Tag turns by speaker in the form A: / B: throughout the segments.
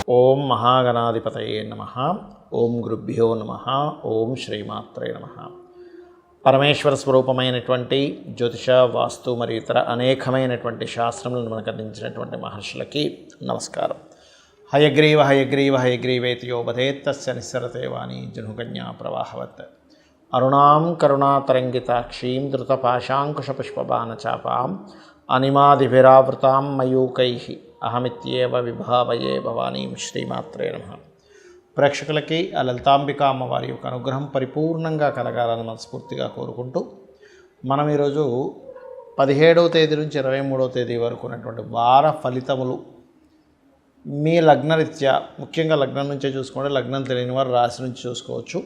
A: ఓం మహాగణాధిపతయే నమః. ఓం గురుభ్యో నమః. ఓం శ్రీమాత్రే నమః. పరమేశ్వర స్వరూపమైనటువంటి జ్యోతిష, వాస్తు మరియు ఇతర అనేకమైనటువంటి శాస్త్రములను మనకు అందించినటువంటి మహర్షులకి నమస్కారం. హయగ్రీవ హయగ్రీవ హయగ్రీవేతి యో వదేత్ తస్య నిస్సరతే వాణి జనుకన్యా ప్రవాహవత్. అరుణాం కరుణాతరంగితాక్షీం ధృతపాశాంకుశపుష్పబాణచాపాం అనిమాదిభిరావృతాం మయూకైః అహమిత్యేవ విభావయే భవానీం. శ్రీమాత్రే నమః. ప్రేక్షకులకి ఆ లలితాంబిక అమ్మవారి యొక్క అనుగ్రహం పరిపూర్ణంగా కలగాలని మనస్ఫూర్తిగా కోరుకుంటూ మనం ఈరోజు 17వ తేదీ నుంచి 23వ తేదీ వరకు ఉన్నటువంటి వార ఫలితములు మీ లగ్నరీత్యా, ముఖ్యంగా లగ్నం నుంచే చూసుకోండి. లగ్నం తెలియని వారు రాశి నుంచి చూసుకోవచ్చు.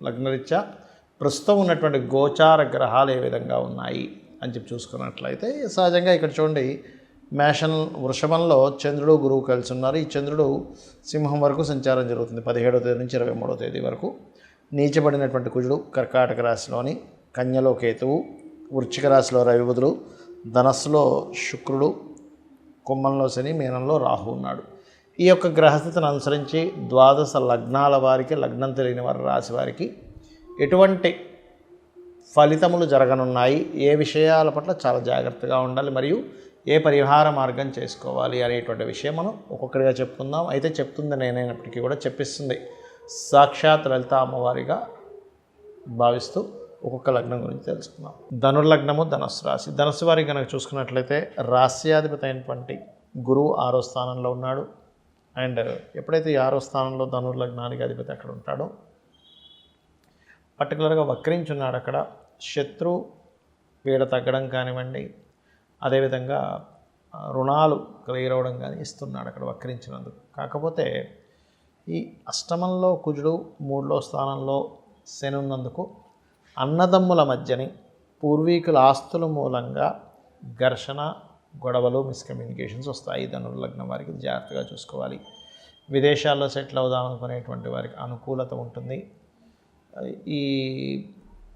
A: లగ్నరీత్యా ప్రస్తుతం ఉన్నటువంటి గోచార గ్రహాలు ఏ విధంగా ఉన్నాయి అని చెప్పి చూసుకున్నట్లయితే సహజంగా ఇక్కడ చూడండి, వృషభంలో చంద్రుడు గురువు కలిసి ఉన్నారు. ఈ చంద్రుడు సింహం వరకు సంచారం జరుగుతుంది 17వ తేదీ నుంచి 23వ తేదీ వరకు. నీచబడినటువంటి కుజుడు కర్కాటక రాశిలోని, కన్యలో కేతువు, వృశ్చిక రాశిలో రవి బుధుడు, ధనస్సులో శుక్రుడు, కుంభంలో శని, మీనంలో రాహు ఉన్నాడు. ఈ యొక్క గ్రహస్థితిని అనుసరించి ద్వాదశ లగ్నాల వారికి, లగ్నం తెలియని వారి రాశి వారికి ఎటువంటి ఫలితములు జరగనున్నాయి, ఏ విషయాల పట్ల చాలా జాగ్రత్తగా ఉండాలి, మరియు ఏ పరిహార మార్గం చేసుకోవాలి అనేటువంటి విషయం మనం ఒక్కొక్కటిగా చెప్పుకుందాం. అయితే చెప్తుంది నేనైనప్పటికీ కూడా చెప్పిస్తుంది సాక్షాత్ లలిత అమ్మవారిగా భావిస్తూ ఒక్కొక్క లగ్నం గురించి తెలుసుకుందాం. ధనుర్లగ్నము ధనస్సు రాశి. ధనస్సు వారికి కనుక చూసుకున్నట్లయితే రాశ్యాధిపతి అయినటువంటి గురువు 6వ స్థానంలో ఉన్నాడు. అండ్ ఎప్పుడైతే ఈ 6వ స్థానంలో ధనుర్లగ్నానికి అధిపతి అక్కడ ఉంటాడో, పర్టికులర్గా వక్రించున్నాడు. అక్కడ శత్రు పీడ తగ్గడం కానివ్వండి, అదేవిధంగా రుణాలు క్లియర్ అవ్వడం కానీ ఇస్తున్నాడు అక్కడ వక్రించినందుకు. కాకపోతే ఈ అష్టమంలో కుజుడు, 3వ స్థానంలో శని ఉన్నందుకు అన్నదమ్ముల మధ్యని, పూర్వీకుల ఆస్తుల మూలంగా ఘర్షణ, గొడవలు, మిస్కమ్యూనికేషన్స్ వస్తాయి. ధనుర్లగ్నం వారికి జాగ్రత్తగా చూసుకోవాలి. విదేశాల్లో సెటిల్ అవుదాం అనుకునేటువంటి వారికి అనుకూలత ఉంటుంది. ఈ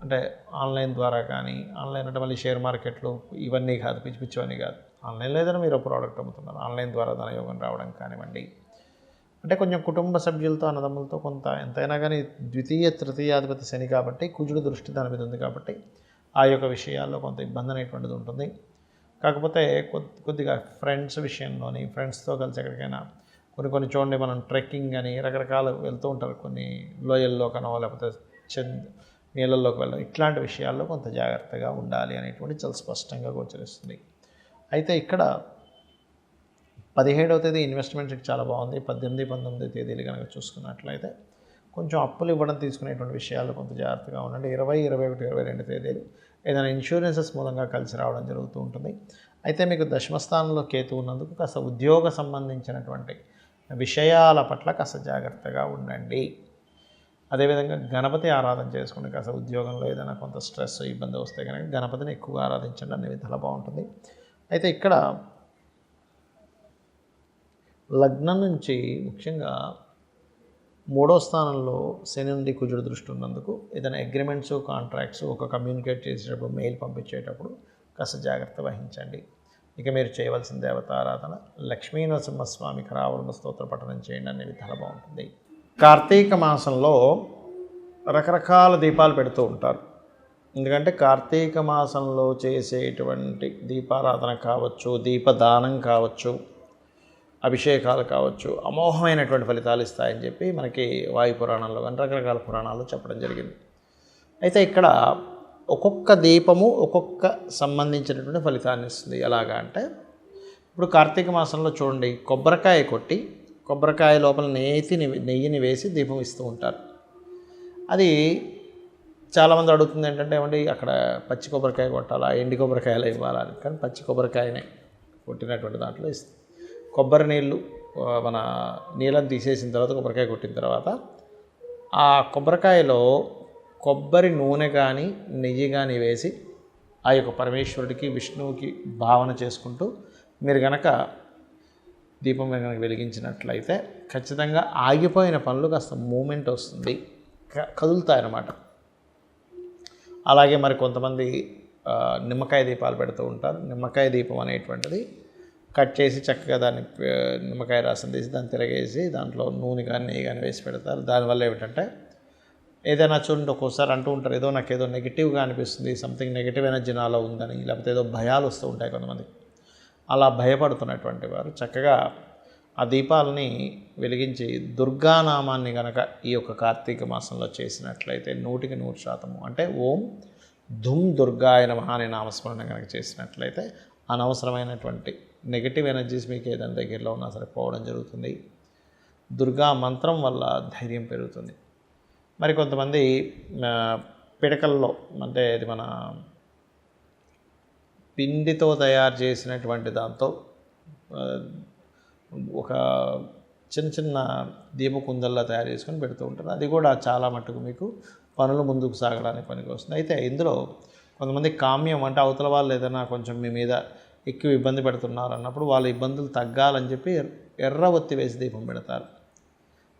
A: అంటే ఆన్లైన్ ద్వారా కానీ, ఆన్లైన్ అంటే మళ్ళీ షేర్ మార్కెట్లు ఇవన్నీ కాదు, పిచ్చి పిచ్చివన్నీ కాదు. ఆన్లైన్లో ఏదైనా మీరు ప్రోడక్ట్ అమ్ముతున్నారు, ఆన్లైన్ ద్వారా ధనయోగం రావడం కానివ్వండి. అంటే కొంచెం కుటుంబ సభ్యులతో, అన్నదమ్ములతో కొంత ఎంతైనా కానీ ద్వితీయ తృతీయాధిపతి శని కాబట్టి, కుజుడు దృష్టి దాని మీద ఉంది కాబట్టి ఆ యొక్క విషయాల్లో కొంత ఇబ్బంది అనేటువంటిది ఉంటుంది. కాకపోతే కొద్దిగా ఫ్రెండ్స్ విషయంలోని, ఫ్రెండ్స్తో కలిసి ఎక్కడికైనా కొన్ని చూడండి, మనం ట్రెక్కింగ్ అని రకరకాలు వెళ్తూ ఉంటారు. కొన్ని లోయల్లో కనో, లేకపోతే నీళ్ళల్లోకి వెళ్ళడం, ఇట్లాంటి విషయాల్లో కొంత జాగ్రత్తగా ఉండాలి అనేటువంటి చాలా స్పష్టంగా గోచరిస్తుంది. అయితే ఇక్కడ 17వ తేదీ ఇన్వెస్ట్మెంట్స్కి చాలా బాగుంది. 18, 19 తేదీలు కనుక చూసుకున్నట్లయితే కొంచెం అప్పులు ఇవ్వడం, తీసుకునేటువంటి విషయాల్లో కొంత జాగ్రత్తగా ఉండండి. 20, 21, 22 తేదీలు ఏదైనా ఇన్సూరెన్సెస్ మూలంగా కలిసి రావడం జరుగుతూ ఉంటుంది. అయితే మీకు దశమస్థానంలో కేతు ఉన్నందుకు కాస్త ఉద్యోగ సంబంధించినటువంటి విషయాల పట్ల కాస్త జాగ్రత్తగా ఉండండి. అదేవిధంగా గణపతి ఆరాధన చేసుకుని కాస్త ఉద్యోగంలో ఏదైనా కొంత స్ట్రెస్, ఇబ్బంది వస్తే కనుక గణపతిని ఎక్కువగా ఆరాధించండి, అన్ని విధాలా బాగుంటుంది. అయితే ఇక్కడ లగ్నం నుంచి ముఖ్యంగా 3వ స్థానంలో శని నుండి కుజుడు దృష్టి ఉన్నందుకు ఏదైనా అగ్రిమెంట్స్, కాంట్రాక్ట్స్ ఒక కమ్యూనికేట్ చేసేటప్పుడు, మెయిల్ పంపించేటప్పుడు కాస్త జాగ్రత్త వహించండి. ఇక మీరు చేయవలసిన దేవతారాధన లక్ష్మీ నరసింహస్వామి కరావరణ స్తోత్ర పఠనం చేయండి, అనే విధాలా బాగుంటుంది. కార్తీక మాసంలో రకరకాల దీపాలు పెడుతూ ఉంటారు. ఎందుకంటే కార్తీక మాసంలో చేసేటువంటి దీపారాధన కావచ్చు, దీపదానం కావచ్చు, అభిషేకాలు కావచ్చు, అమోఘమైనటువంటి ఫలితాలు ఇస్తాయని చెప్పి మనకి వాయు పురాణంలో కానీ రకరకాల పురాణాలు చెప్పడం జరిగింది. అయితే ఇక్కడ ఒక్కొక్క దీపము ఒక్కొక్క సంబంధించినటువంటి ఫలితాన్ని ఇస్తుంది. ఎలాగా అంటే, ఇప్పుడు కార్తీక మాసంలో చూడండి, కొబ్బరికాయ కొట్టి కొబ్బరికాయ లోపల నెయ్యిని వేసి దీపం ఇస్తూ ఉంటారు. అది చాలామంది అడుగుతుంది ఏంటంటే, ఏమండి అక్కడ పచ్చి కొబ్బరికాయ కొట్టాలా, ఎండి కొబ్బరికాయలు ఇవ్వాలా అని. కానీ పచ్చి కొబ్బరికాయనే కొట్టినటువంటి దాంట్లో ఇస్తుంది. కొబ్బరి నీళ్ళు, మన నీళ్ళని తీసేసిన తర్వాత, కొబ్బరికాయ కొట్టిన తర్వాత ఆ కొబ్బరికాయలో కొబ్బరి నూనె కానీ నెయ్యి కానీ వేసి ఆ యొక్క పరమేశ్వరుడికి, విష్ణువుకి భావన చేసుకుంటూ మీరు కనుక దీపం కనుక వెలిగించినట్లయితే ఖచ్చితంగా ఆగిపోయిన పనులు కాస్త మూమెంట్ వస్తుంది, కదులుతాయన్నమాట. అలాగే మరి కొంతమంది నిమ్మకాయ దీపాలు పెడుతూ ఉంటారు. నిమ్మకాయ దీపం అనేటువంటిది కట్ చేసి చక్కగా దాన్ని నిమ్మకాయ రసం తీసి దాన్ని తిరగేసి దాంట్లో నూనె కానీ నెయ్యి కానీ వేసి పెడతారు. దానివల్ల ఏమిటంటే ఏదైనా చూడండి ఒక్కోసారి అంటూ ఉంటారు, ఏదో నాకు ఏదో నెగిటివ్గా అనిపిస్తుంది, సంథింగ్ నెగిటివ్ ఎనర్జీ నాలో ఉందని, లేకపోతే ఏదో భయాలు వస్తూ ఉంటాయి కొంతమందికి. అలా భయపడుతున్నటువంటి వారు చక్కగా ఆ దీపాలని వెలిగించి దుర్గానామాన్ని కనుక ఈ యొక్క కార్తీక మాసంలో చేసినట్లయితే 100% అంటే ఓం ధుమ్ దుర్గాయ నమః అనే నామస్మరణ కనుక చేసినట్లయితే అనవసరమైనటువంటి నెగిటివ్ ఎనర్జీస్ మీకు ఏదైనా దగ్గరలో ఉన్నా సరే పోవడం జరుగుతుంది. దుర్గా మంత్రం వల్ల ధైర్యం పెరుగుతుంది. మరి కొంతమంది పిడకల్లో అంటే ఇది మన పిండితో తయారు చేసినటువంటి దాంతో ఒక చిన్న చిన్న దీపకుందల్లా తయారు చేసుకొని పెడుతూ ఉంటారు. అది కూడా చాలా మట్టుకు మీకు పనులు ముందుకు సాగడానికి పనికి వస్తుంది. అయితే ఇందులో కొంతమంది కామ్యం అంటే అవతల వాళ్ళు ఏదైనా కొంచెం మీ మీద ఎక్కువ ఇబ్బంది పెడుతున్నారు అన్నప్పుడు వాళ్ళ ఇబ్బందులు తగ్గాలని చెప్పి ఎర్ర ఒత్తి వేసి దీపం పెడతారు.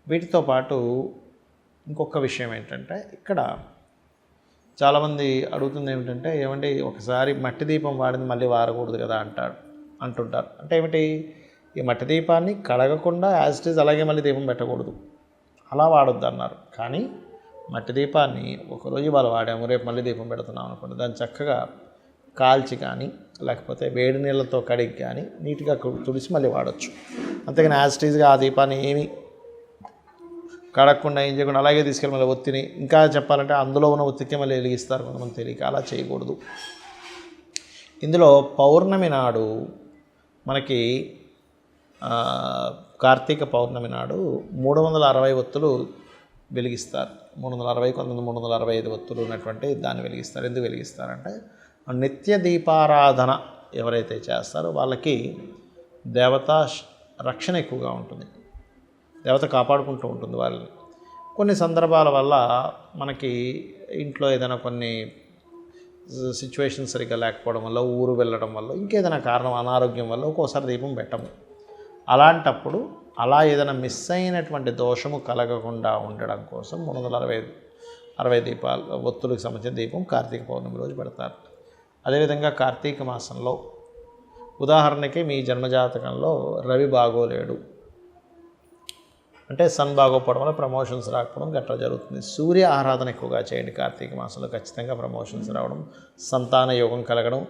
A: వీటితో పాటు ఇంకొక విషయం ఏంటంటే ఇక్కడ చాలామంది అడుగుతుంది ఏమిటంటే, ఏమంటే ఒకసారి మట్టి దీపం వాడింది మళ్ళీ వాడకూడదు కదా అంటుంటారు. అంటే ఏమిటి, ఈ మట్టి దీపాన్ని కడగకుండా యాజ్ ఇట్ ఈజ్ అలాగే మళ్ళీ దీపం పెట్టకూడదు, అలా వాడొద్దు అన్నారు. కానీ మట్టి దీపాన్ని ఒకరోజు వాళ్ళు వాడాము, రేపు మళ్ళీ దీపం పెడుతున్నాం అనుకోండి, దాన్ని చక్కగా కాల్చి కానీ లేకపోతే వేడి నీళ్ళతో కడిగి కానీ నీట్గా తుడిచి మళ్ళీ వాడచ్చు. అంతేగాని యాజ్ ఇట్ ఈజ్గా ఆ దీపాన్ని ఏమీ కడగకుండా ఏం చేయకుండా అలాగే తీసుకెళ్ళి మళ్ళీ ఒత్తిని, ఇంకా చెప్పాలంటే అందులో ఉన్న ఒత్తికే మళ్ళీ వెలిగిస్తారు కొంతమంది తెలియక, అలా చేయకూడదు. ఇందులో పౌర్ణమి నాడు మనకి కార్తీక పౌర్ణమి నాడు 360 ఒత్తులు వెలిగిస్తారు. 360 కొంతమంది 365 ఒత్తులు ఉన్నటువంటి దాన్ని వెలిగిస్తారు. ఎందుకు వెలిగిస్తారంటే నిత్య దీపారాధన ఎవరైతే చేస్తారో వాళ్ళకి దేవతా రక్షణ ఎక్కువగా ఉంటుంది, దేవత కాపాడుకుంటూ ఉంటుంది వాళ్ళని. కొన్ని సందర్భాల వల్ల మనకి ఇంట్లో ఏదైనా కొన్ని సిచ్యువేషన్ సరిగ్గా లేకపోవడం వల్ల, ఊరు వెళ్ళడం వల్ల, ఇంకేదైనా కారణం అనారోగ్యం వల్ల ఒక్కోసారి దీపం పెట్టము. అలాంటప్పుడు అలా ఏదైనా మిస్ అయినటువంటి దోషము కలగకుండా ఉండడం కోసం 360 దీపాలు ఒత్తులకు సంబంధించిన దీపం కార్తీక పౌర్ణమి రోజు పెడతారు. అదేవిధంగా కార్తీక మాసంలో ఉదాహరణకి మీ జన్మజాతకంలో రవి బాగోలేడు అంటే సన్ బాగోపోవడం వల్ల ప్రమోషన్స్ రాకపోవడం గట్రా జరుగుతుంది. సూర్య ఆరాధన ఎక్కువగా చేయండి కార్తీక మాసంలో, ఖచ్చితంగా ప్రమోషన్స్ రావడం, సంతాన యోగం కలగడం.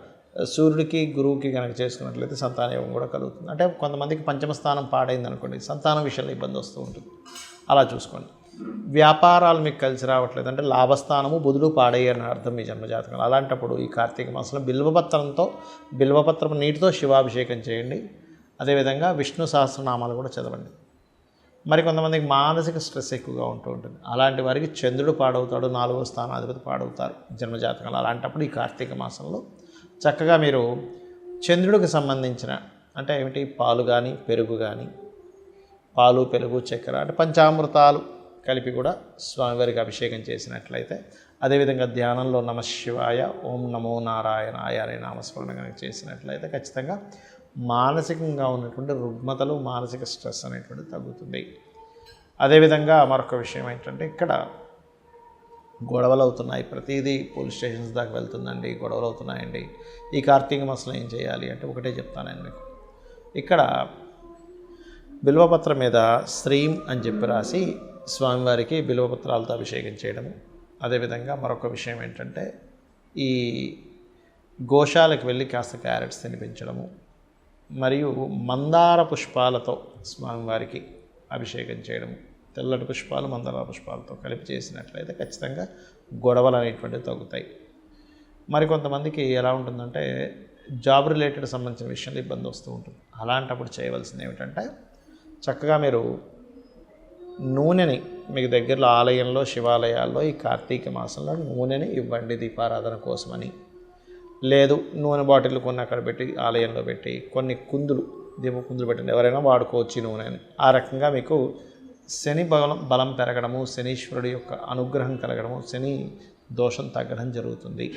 A: సూర్యుడికి గురువుకి కనుక చేసుకున్నట్లయితే సంతాన యోగం కూడా కలుగుతుంది. అంటే కొంతమందికి పంచమ స్థానం పాడైంది అనుకోండి, సంతానం విషయంలో ఇబ్బంది వస్తూ ఉంటుంది, అలా చూసుకోండి. వ్యాపారాలు మీకు కలిసి రావట్లేదు అంటే లాభస్థానము బుధుడు పాడయ్యని అర్థం మీ జన్మజాతకం. అలాంటప్పుడు ఈ కార్తీక మాసంలో బిల్వపత్రం నీటితో శివాభిషేకం చేయండి. అదేవిధంగా విష్ణు సహస్రనామాలు కూడా చదవండి. మరి కొంతమందికి మానసిక స్ట్రెస్ ఎక్కువగా ఉంటూ ఉంటుంది, అలాంటి వారికి చంద్రుడు పాడవుతాడు, 4వ స్థానాధిపతి పాడవుతారు జన్మజాతకంలో. అలాంటప్పుడు ఈ కార్తీక మాసంలో చక్కగా మీరు చంద్రుడికి సంబంధించిన అంటే ఏమిటి, పాలు కానీ పెరుగు కానీ, పాలు పెరుగు చక్కెర అంటే పంచామృతాలు కలిపి కూడా స్వామివారికి అభిషేకం చేసినట్లయితే, అదేవిధంగా ధ్యానంలో నమఃశివాయ ఓం నమో నారాయణాయ అనే నామస్మరణ కనుక చేసినట్లయితే ఖచ్చితంగా మానసికంగా ఉన్నటువంటి రుగ్మతలు, మానసిక స్ట్రెస్ అనేటువంటిది తగ్గుతుంది. అదేవిధంగా మరొక విషయం ఏంటంటే ఇక్కడ గొడవలు అవుతున్నాయి, ప్రతిదీ పోలీస్ స్టేషన్స్ దాకా వెళ్తుందండి, గొడవలు అవుతున్నాయండి, ఈ కార్తీక మాసంలో ఏం చేయాలి అంటే ఒకటే చెప్తానండి మీకు. ఇక్కడ బిల్వపత్రం మీద శ్రీం అని చెప్పి రాసి స్వామివారికి బిల్వపత్రాలతో అభిషేకం చేయడము. అదేవిధంగా మరొక విషయం ఏంటంటే ఈ గోశాలకు వెళ్ళి కాస్త క్యారెట్స్ తినిపించడము, మరియు మందార పుష్పాలతో స్వామివారికి అభిషేకం చేయడము. తెల్లటి పుష్పాలు మందార పుష్పాలతో కలిపి చేసినట్లయితే ఖచ్చితంగా గొడవలు అనేటువంటివి తగ్గుతాయి. మరికొంతమందికి ఎలా ఉంటుందంటే జాబ్ రిలేటెడ్ సంబంధించిన విషయంలో ఇబ్బంది వస్తూ ఉంటుంది. అలాంటప్పుడు చేయవలసింది ఏమిటంటే చక్కగా మీరు నూనెని మీకు దగ్గరలో ఆలయంలో, శివాలయాల్లో ఈ కార్తీక మాసంలో నూనెని ఇవ్వండి దీపారాధన కోసమని. లేదు నూనె బాటిల్ కొన్ని అక్కడ పెట్టి ఆలయంలో పెట్టి కొన్ని కుందులు దీపకుందులు పెట్టండి, ఎవరైనా వాడుకోవచ్చు నూనెని. ఆ రకంగా మీకు శని బలం పెరగడము, శనీశ్వరుడి యొక్క అనుగ్రహం కలగడము, శని దోషం తగ్గడం జరుగుతుంది.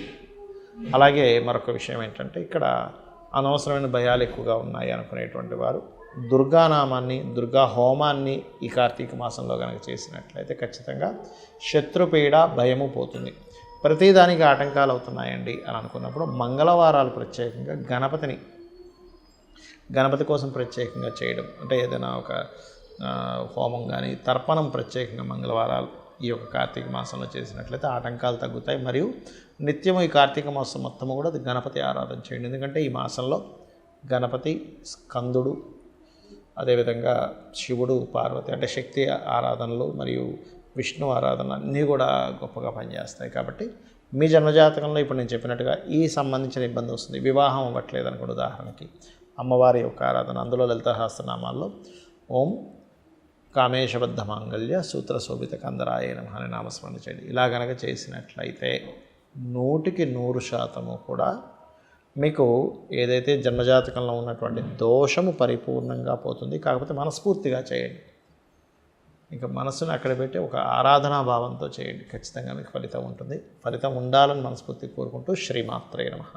A: అలాగే మరొక విషయం ఏంటంటే ఇక్కడ అనవసరమైన భయాలు ఎక్కువగా ఉన్నాయి అనుకునేటువంటి వారు దుర్గానామాన్ని, దుర్గా హోమాన్ని ఈ కార్తీక మాసంలో కనుక చేసినట్లయితే ఖచ్చితంగా శత్రుపీడ భయము పోతుంది. ప్రతిదానికి ఆటంకాలు అవుతున్నాయండి అని అనుకున్నప్పుడు మంగళవారాలు ప్రత్యేకంగా గణపతిని గణపతి కోసం ప్రత్యేకంగా చేయడం, అంటే ఏదైనా ఒక హోమం కానీ తర్పణం ప్రత్యేకంగా మంగళవారాలు ఈ యొక్క కార్తీక మాసంలో చేసినట్లయితే ఆటంకాలు తగ్గుతాయి. మరియు నిత్యము ఈ కార్తీక మాసం మొత్తము కూడా గణపతి ఆరాధన చేయండి. ఎందుకంటే ఈ మాసంలో గణపతి, స్కందుడు, అదేవిధంగా శివుడు, పార్వతి అంటే శక్తి ఆరాధనలు మరియు విష్ణు ఆరాధన అన్నీ కూడా గొప్పగా పనిచేస్తాయి. కాబట్టి మీ జన్మజాతకంలో ఇప్పుడు నేను చెప్పినట్టుగా ఈ సంబంధించిన ఇబ్బంది వస్తుంది, వివాహం అవ్వట్లేదు అనుకోండి, ఉదాహరణకి అమ్మవారి యొక్క ఆరాధన, అందులో లలిత సహస్రనామాల్లో ఓం కామేశబద్ధ మాంగళ్య సూత్ర శోభిత కందరాయ నమః అని నామస్మరణ చేయండి. ఇలా కనుక చేసినట్లయితే 100% కూడా మీకు ఏదైతే జన్మజాతకంలో ఉన్నటువంటి దోషము పరిపూర్ణంగా పోతుంది. కాకపోతే మనస్ఫూర్తిగా చేయండి, ఇంకా మనస్సును అక్కడ పెట్టి ఒక ఆరాధనా భావంతో చేయండి. ఖచ్చితంగా మీకు ఫలితం ఉంటుంది. ఫలితం ఉండాలని మనస్ఫూర్తిగా కోరుకుంటూ శ్రీమాత్రే నమః.